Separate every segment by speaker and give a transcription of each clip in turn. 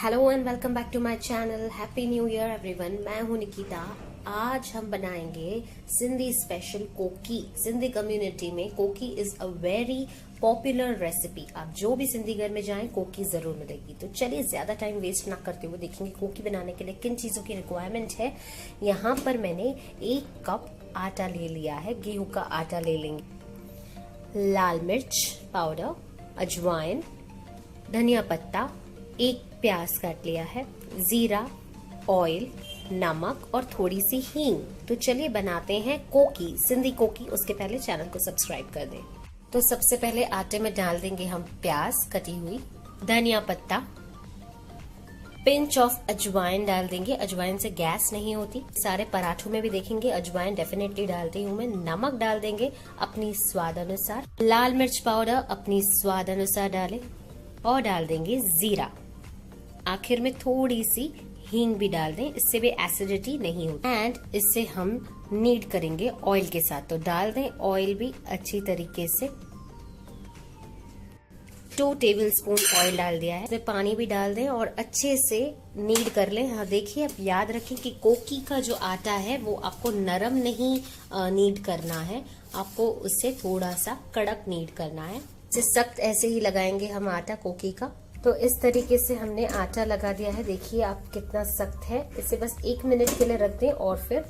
Speaker 1: Hello and welcome back to my channel. Happy new year everyone. मैं हूं निकिता। आज हम बनाएंगे सिंधी स्पेशल कोकी। सिंधी कम्युनिटी में कोकी is a very popular recipe. आप जो भी सिंधी घर में जाएं कोकी जरूर मिलेगी। तो चलिए ज्यादा टाइम वेस्ट ना करते हुए देखेंगे कोकी बनाने के लिए किन चीजों की रिक्वायरमेंट है। यहाँ पर मैंने 1 कप आटा ले लिया है, गेहूं का आटा ले लेंगे। लाल मिर्च पाउडर, अजवाइन, धनिया पत्ता, 1 प्याज काट लिया है, जीरा, ऑयल, नमक और थोड़ी सी हींग। तो चलिए बनाते हैं कोकी, सिंधी कोकी। उसके पहले चैनल को सब्सक्राइब कर दें। तो सबसे पहले आटे में डाल देंगे हम प्याज कटी हुई, धनिया पत्ता, पिंच ऑफ अजवाइन डाल देंगे। अजवाइन से गैस नहीं होती। सारे पराठों में भी देखेंगे अजवाइन डेफिनेटली डालती हूँ मैं। नमक डाल देंगे अपनी स्वाद अनुसार। लाल मिर्च पाउडर अपनी स्वाद अनुसार डालें और डाल देंगे जीरा। आखिर में थोड़ी सी हींग भी डाल दें, इससे भी एसिडिटी नहीं होती। एंड इससे हम नीड करेंगे ऑयल के साथ, तो डाल दें ऑयल भी अच्छी तरीके से। 2 टेबलस्पून ऑयल डाल दिया है। इसमें पानी भी डाल दें और अच्छे से नीड कर लें। हाँ देखिए, अब याद रखें कि कोकी का जो आटा है वो आपको नरम नहीं नीड करना है, आपको उससे थोड़ा सा कड़क नीड करना है। सख्त ऐसे ही लगाएंगे हम आटा कोकी का। तो इस तरीके से हमने आटा लगा दिया है। देखिए आप कितना सख्त है। इसे बस 1 मिनट के लिए रख दें और फिर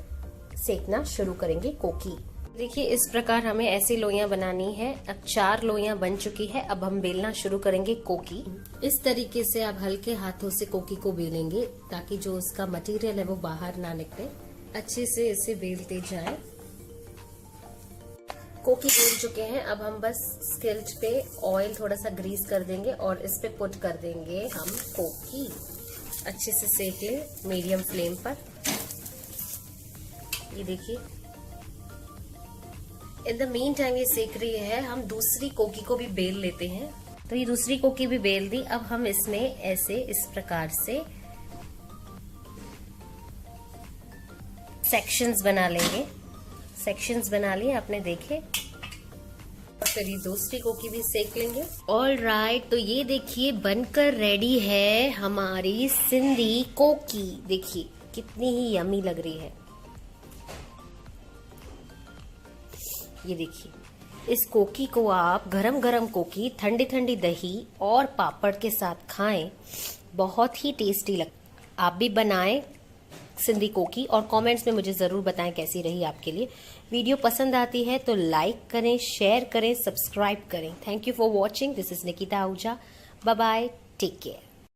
Speaker 1: सेकना शुरू करेंगे कोकी। देखिए इस प्रकार हमें ऐसी लोइयां बनानी है। अब 4 लोइयां बन चुकी है। अब हम बेलना शुरू करेंगे कोकी। इस तरीके से आप हल्के हाथों से कोकी को बेलेंगे ताकि जो उसका मटेरियल है वो बाहर ना निकले। अच्छे से इसे बेलते जाएं। कोकी बेल चुके हैं। अब हम बस स्किल्ट पे ऑयल थोड़ा सा ग्रीस कर देंगे और इस पे पुट कर देंगे हम कोकी। अच्छे से सेक लें मीडियम फ्लेम पर। ये देखिए, इन द मीन टाइम ये सेक रही है, हम दूसरी कोकी को भी बेल लेते हैं। तो ये दूसरी कोकी भी बेल दी। अब हम इसमें ऐसे इस प्रकार से सेक्शंस बना लेंगे। सेक्शंस बना लिए आपने देखे। और फिर ये दूसरी कोकी भी सेक लेंगे। ऑल राइट, तो ये देखिए बनकर रेडी है हमारी सिंधी कोकी। देखिए कितनी ही यमी लग रही है। ये देखिए, इस कोकी को आप गरम गरम कोकी, ठंडी ठंडी दही और पापड़ के साथ खाएं, बहुत ही टेस्टी लगता। आप भी बनाएं सिंधी कोकी और कमेंट्स में मुझे जरूर बताएं कैसी रही आपके लिए। वीडियो पसंद आती है तो लाइक करें, शेयर करें, सब्सक्राइब करें। Thank you for watching. This is Nikita Ahuja. Bye bye, take care.